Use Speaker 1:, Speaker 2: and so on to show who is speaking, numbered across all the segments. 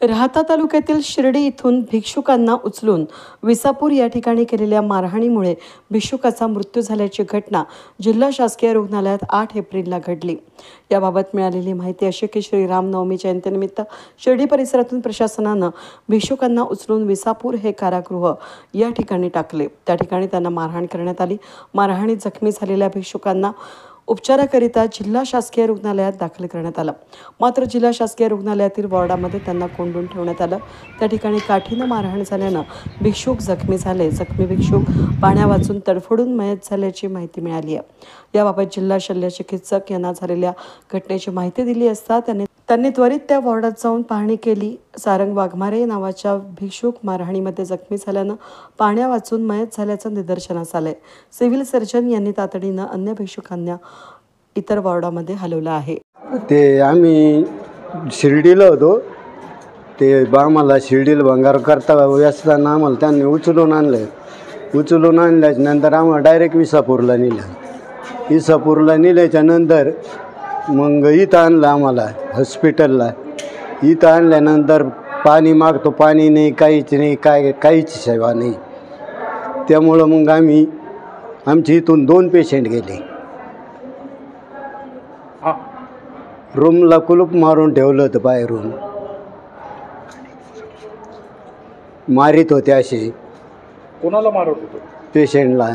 Speaker 1: राहाता तालुक्यातील शिर्डी इथून भिक्षुकांना उचलून विसापूर या ठिकाणी केलेल्या मारहाणीमुळे भिक्षुकाचा मृत्यू झाल्याची घटना जिल्हा शासकीय रुग्णालयात 8 एप्रिलला घडली। याबाबत मिळालेली माहिती अशी की श्री रामनवमी जयंतीनिमित्त शिर्डी परिसरातून प्रशासनानं भिक्षुकांना उचलून विसापूर हे कारागृह या ठिकाणी टाकले। त्या ठिकाणी त्यांना मारहाण करण्यात आली। मारहाणीत जखमी झालेल्या भिक्षुकांना उपचाराकरिता जिल्हा शासकीय रुग्णालयात दाखल करण्यात आलं। मात्र जिल्हा शासकीय रुग्णालयातील वॉर्डामध्ये त्यांना कोंडून ठेवण्यात आलं। त्या ठिकाणी काठीनं मारहाण झाल्यानं भिक्षुक जखमी झाले। जखमी भिक्षुक पाण्या वाचून तडफडून मयत झाल्याची माहिती मिळाली आहे। याबाबत जिल्हा शल्य चिकित्सक यांना झालेल्या घटनेची माहिती दिली असता त्यांनी त्वरित त्या वॉर्डात जाऊन पाहणी केली। सारंग वाघमारे नावाच्या भिक्षुक मारहाणीमध्ये जखमी झाल्यानं पाण्या वाचून मयत झाल्याचं निदर्शनास आलंय। सिव्हिल सर्जन यांनी तातडीनं अन्य भिक्षुकांना इतर वॉर्डामध्ये हलवलं आहे।
Speaker 2: ते आम्ही शिर्डीला होतो, ते आम्हाला शिर्डीला भंगार करता असताना आम्हाला त्यांनी उचलून आणल्याच्यानंतर आम्हाला डायरेक्ट विसापूरला नेलं। विसापूरला नेल्याच्यानंतर मग इथं आणलं आम्हाला हॉस्पिटलला। इथं आणल्यानंतर पाणी मागतो, पाणी नाही, काहीच नाही, काहीच सेवा नाही। त्यामुळं मग आमच्या इथून 2 पेशंट गेले। रूमला कुलूप मारून ठेवलं होतं, बाहेरून मारित होते असे।
Speaker 3: कोणाला मारत होतो?
Speaker 2: पेशंटला।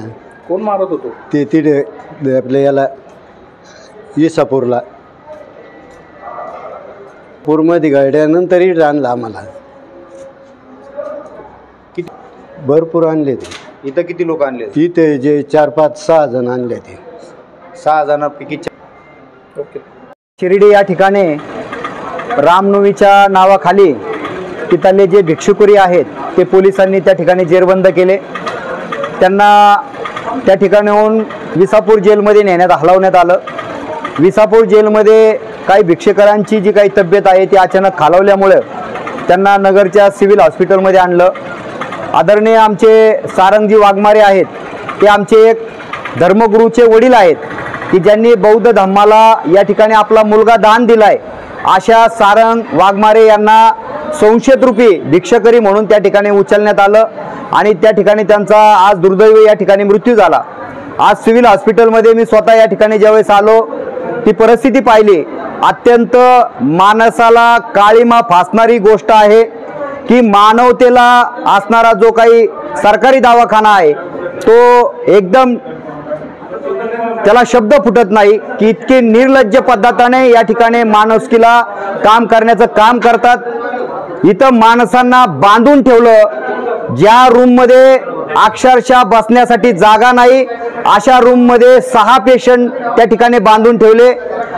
Speaker 3: कोण मारत होतो?
Speaker 2: ते तिथे आपल्या याला विसापूरला पूरमध्ये गाड्यानंतर इथं आणलं आम्हाला।
Speaker 3: किती?
Speaker 2: भरपूर आणले ते।
Speaker 3: इथं किती लोक आणले?
Speaker 2: इथे जे 4, 5, 6 जण आणले ते।
Speaker 3: 6 जणांपैकी ओके।
Speaker 4: शिर्डी या ठिकाणी रामनवमीच्या नावाखाली तिथले जे भिक्षुकरी आहेत ते पोलिसांनी त्या ठिकाणी जेरबंद केले। त्यांना त्या ठिकाणाहून विसापूर जेलमध्ये हलवण्यात आलं। विसापूर जेलमध्ये काही भिक्षुकांची जी काही तब्येत आहे ती अचानक खालावल्यामुळे त्यांना नगरच्या सिव्हिल हॉस्पिटलमध्ये आणलं। आदरणीय आमचे सारंगजी वाघमारे आहेत, ते आमचे एक धर्मगुरूचे वडील आहेत की ज्यांनी बौद्ध धम्माला या ठिकाणी आपला मुलगा दान दिलाय। अशा सारंग वाघमारे यांना संशयित रूपी भिक्षकरी म्हणून त्या ठिकाणी उचलण्यात आलं आणि त्या ठिकाणी त्यांचा आज दुर्दैवी या ठिकाणी मृत्यू झाला। आज सिव्हिल हॉस्पिटलमध्ये मी स्वतः या ठिकाणी ज्यावेळेस आलो ती परिस्थिती पाहिली, अत्यंत मानसाला काळीमा फासणारी गोष्ट आहे की मानवतेला असणारा जो काही सरकारी दवाखाना आहे तो एकदम त्याला शब्द फुटत नाही की इतके निर्लज्ज पद्धतीने या ठिकाणी माणुसकीला काम करण्याचं काम करतात। इथं माणसांना बांधून ठेवलं, ज्या रूममध्ये अक्षरशः बसण्यासाठी जागा नाही अशा रूममध्ये 6 पेशंट त्या ठिकाणी बांधून ठेवले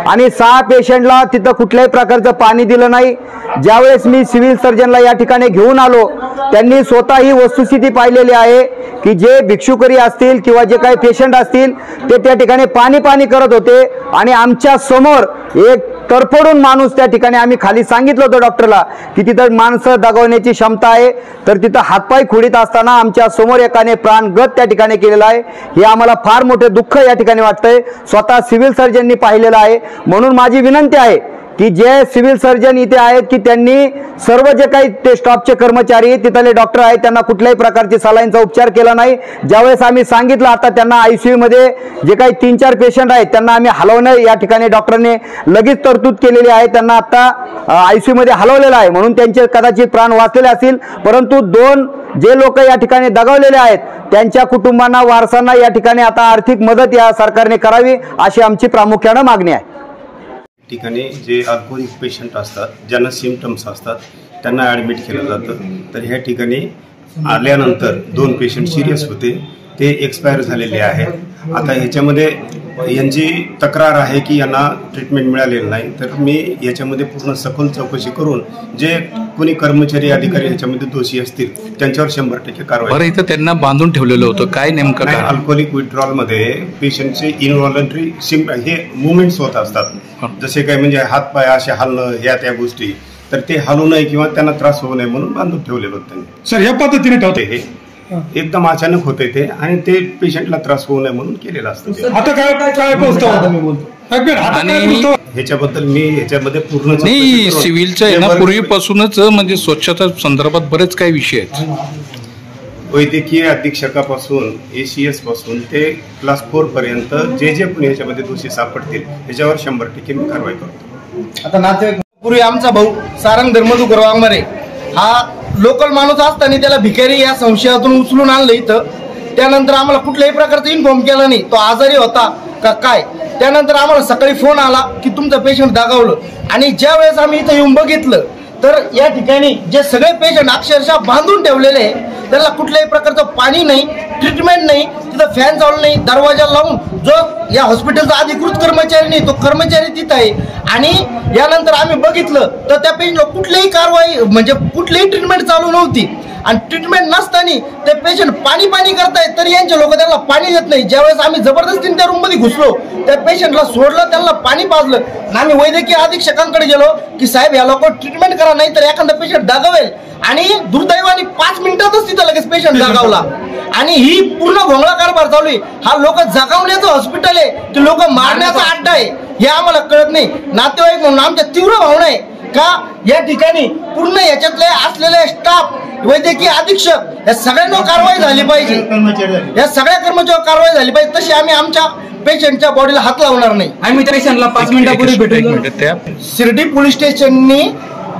Speaker 4: आणि 6 पेशंटला तिथं कुठल्याही प्रकारचं पाणी दिलं नाही। ज्यावेळेस मी सिव्हिल सर्जनला या ठिकाणी घेऊन आलो त्यांनी स्वतः ही वस्तुस्थिती पाहिलेली आहे की जे भिक्षुकरी असतील किंवा जे काही पेशंट असतील ते त्या ठिकाणी पाणी करत होते आणि आमच्या समोर एक तरफडून माणूस त्या ठिकाणी आम्ही खाली सांगितलं होतं डॉक्टरला की तिथं माणसं दगावण्याची क्षमता आहे, तर तिथं हातपाय खोडीत असताना आमच्या समोर एकाने प्राणघात त्या ठिकाणी केलेला आहे। हे आम्हाला फार मोठे दुःख या ठिकाणी वाटतंय, स्वतः सिव्हिल सर्जननी पाहिलेलं आहे। म्हणून माझी विनंती आहे की जे सिव्हिल सर्जन इथे आहेत की त्यांनी सर्व जे काही ते स्टाफचे कर्मचारी तिथले डॉक्टर आहेत त्यांना कुठल्याही प्रकारची सलाईनचा उपचार केला नाही। ज्यावेळेस आम्ही सांगितलं आता त्यांना आयसीयू मध्ये जे काही 3-4 पेशंट आहेत त्यांना आम्ही हलवणं या ठिकाणी डॉक्टरने लगेच तरतूद केलेली आहे, त्यांना आता आयसीयू मध्ये हलवलेलं आहे म्हणून त्यांचे कदाचित प्राण वाचलेले असतील। परंतु 2 जे लोक या ठिकाणी दगावलेले आहेत त्यांच्या कुटुंबांना वारसांना या ठिकाणी आता आर्थिक मदत या सरकारने करावी अशी आमची प्रामुख्याने मागणी आहे।
Speaker 5: ठिकाणी जे अल्कोहोलिक पेशंट असतात, ज्यांना सिम्पटम्स असतात त्यांना ॲडमिट केलं जातं। तर ह्या ठिकाणी आल्यानंतर 2 पेशंट सिरियस होते, ते एक्सपायर झालेले आहेत। आता ह्याच्यामध्ये यांची तक्रार आहे की यांना ट्रीटमेंट मिळालेलं नाही, तर मी याच्यामध्ये पूर्ण सखोल चौकशी करून जे कोणी कर्मचारी अधिकारी ह्याच्यामध्ये दोषी असतील त्यांच्यावर 100% कारवाई।
Speaker 6: बरं, इथं त्यांना बांधून ठेवलेलं होतं, काय नेमकं?
Speaker 5: अल्कोहोलिक विथड्रॉलमध्ये पेशंटचे इनव्हॉलंटरी हे मुवमेंट्स होत असतात, जसे काय म्हणजे हातपाय असे हलणं ह्या त्या गोष्टी, तर ते हलू नये किंवा त्यांना त्रास होऊ नये म्हणून बांधून ठेवलेलं होतं त्यांनी।
Speaker 3: सर या पद्धतीने ठेवते
Speaker 5: हे एकदम अचानक होते ते आणि ते पेशंटला त्रास होऊ नये म्हणून केलेलं असतं ते.
Speaker 7: आता काय पोहोचतो
Speaker 6: आणि
Speaker 5: ह्याच्याबद्दल मी ह्याच्यामध्ये पूर्ण
Speaker 6: नाही सिव्हिलचं आहे ना पूर्वीपासूनच म्हणजे स्वच्छता संदर्भात बरेच काही विषय आहेत.
Speaker 5: वैद्यकीय अधीक्षकापासून ACS पासून ते क्लास 4 पर्यंत जे कोणी याच्यामध्ये दोषी सापडतील त्याच्यावर 100% मी कारवाई करतो.
Speaker 7: आता नातेवाईक पूर्वी आमचा भाऊ सारंग धर्मदुकर वाघमारे हा लोकल माणूस असताना त्याला भिकारी या संशयातून उचलून आणलं इथं. त्यानंतर आम्हाला कुठल्याही प्रकारचा इन्फॉर्म केला नाही, तो आजारी होता का काय. त्यानंतर आम्हाला सकाळी फोन आला की तुमचं पेशंट दागावलं आणि ज्या वेळेस आम्ही इथं येऊन बघितलं तर या ठिकाणी जे सगळे पेशंट अक्षरशः बांधून ठेवलेले त्याला कुठल्याही प्रकारचं पाणी नाही, ट्रीटमेंट नाही, तिथं फॅन चालू नाही, दरवाजा लावून जो या हॉस्पिटलचा अधिकृत कर्मचारी नाही तो कर्मचारी तिथं आहे. आणि यानंतर आम्ही बघितलं तर त्या पेशंटला कुठलीही कारवाई म्हणजे कुठलीही ट्रीटमेंट चालू नव्हती आणि ट्रीटमेंट नसताना ते पेशंट पाणी करतायत तरी यांचे लोक त्यांना पाणी देत नाही. ज्यावेळेस आम्ही जबरदस्तीने त्या रूममध्ये घुसलो त्या पेशंटला सोडलं, त्यांना पाणी पाजलं आणि आम्ही वैद्यकीय अधीक्षकांकडे गेलो की साहेब या लोक ट्रीटमेंट करा नाही तर एखादा पेशंट दागावेल. आणि दुर्दैवाने 5 मिनिटातच तिथं लगेच पेशंट दागावला. आणि ही पूर्ण भोंगळा कारभार चालू आहे. हा लोक जगावण्याचं हॉस्पिटल आहे की लोक मारण्याचा अड्डा आहे हे आम्हाला कळत नाही. नातेवाईक म्हणून आमच्या तीव्र भावना आहे का या ठिकाणी पूर्ण याच्यातले असलेले स्टाफ वैद्यकीय अधीक्षक या सगळ्यांवर कारवाई झाली पाहिजे, या सगळ्या कर्मचाऱ्यांवर कारवाई झाली पाहिजे. तशी आम्ही आमच्या पेशंटच्या बॉडीला हात लावणार नाही. आम्ही त्या पेशंटला 5 मिनिटापूर्वी भेटून शिर्डी पोलीस स्टेशननी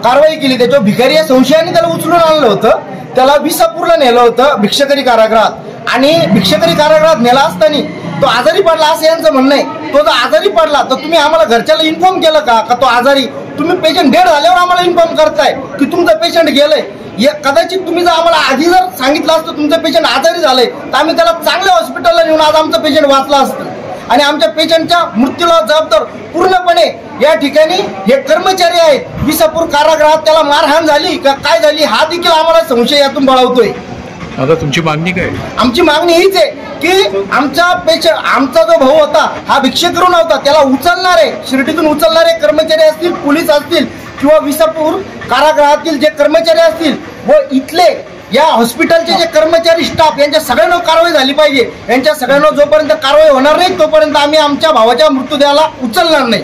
Speaker 7: कारवाई केली. त्याच्यावर भिकारी या संशयाने त्याला उचलून आणलं होतं, त्याला विसापूरला नेलं होतं भिक्षकरी कारागृहात. आणि भिक्षकरी कारागृहात नेला असताना तो आजारी पडला असं यांचं म्हणणं आहे. तो जर आजारी पडला तर तुम्ही आम्हाला घरच्याला इन्फॉर्म केलं का तो आजारी. तुम्ही पेशंट डेड झाल्यावर आम्हाला इन्फॉर्म करताय की तुमचं पेशंट गेलंय. कदाचित तुम्ही जर आम्हाला आधी जर सांगितलं असतं तुमचं पेशंट आजारी झालंय तर आम्ही त्याला चांगल्या हॉस्पिटलला नेऊन आज आमचं पेशंट वाचलं असतं. आणि आमच्या पेशंटच्या मृत्यूला जबाबदार पूर्णपणे या ठिकाणी हे कर्मचारी आहेत. विसापूर कारागृहात त्याला मारहाण झाली का काय झाली हा देखील आम्हाला संशय यातून बळावतोय.
Speaker 6: आता तुमची मागणी काय?
Speaker 7: आमची मागणी हीच आहे की आमचा जो भाऊ होता हा भिक्षेकरू नव्हता, त्याला उचलणारे शिर्डीतून उचलणारे कर्मचारी असतील, पोलीस असतील किंवा विसापूर कारागृहातील जे कर्मचारी असतील व इथले या हॉस्पिटलचे जे कर्मचारी स्टाफ यांच्या सगळ्यांवर कारवाई झाली पाहिजे. यांच्या सगळ्यांवर जोपर्यंत कारवाई होणार नाही तोपर्यंत आम्ही आमच्या भावाच्या मृतदेहाला उचलणार नाही.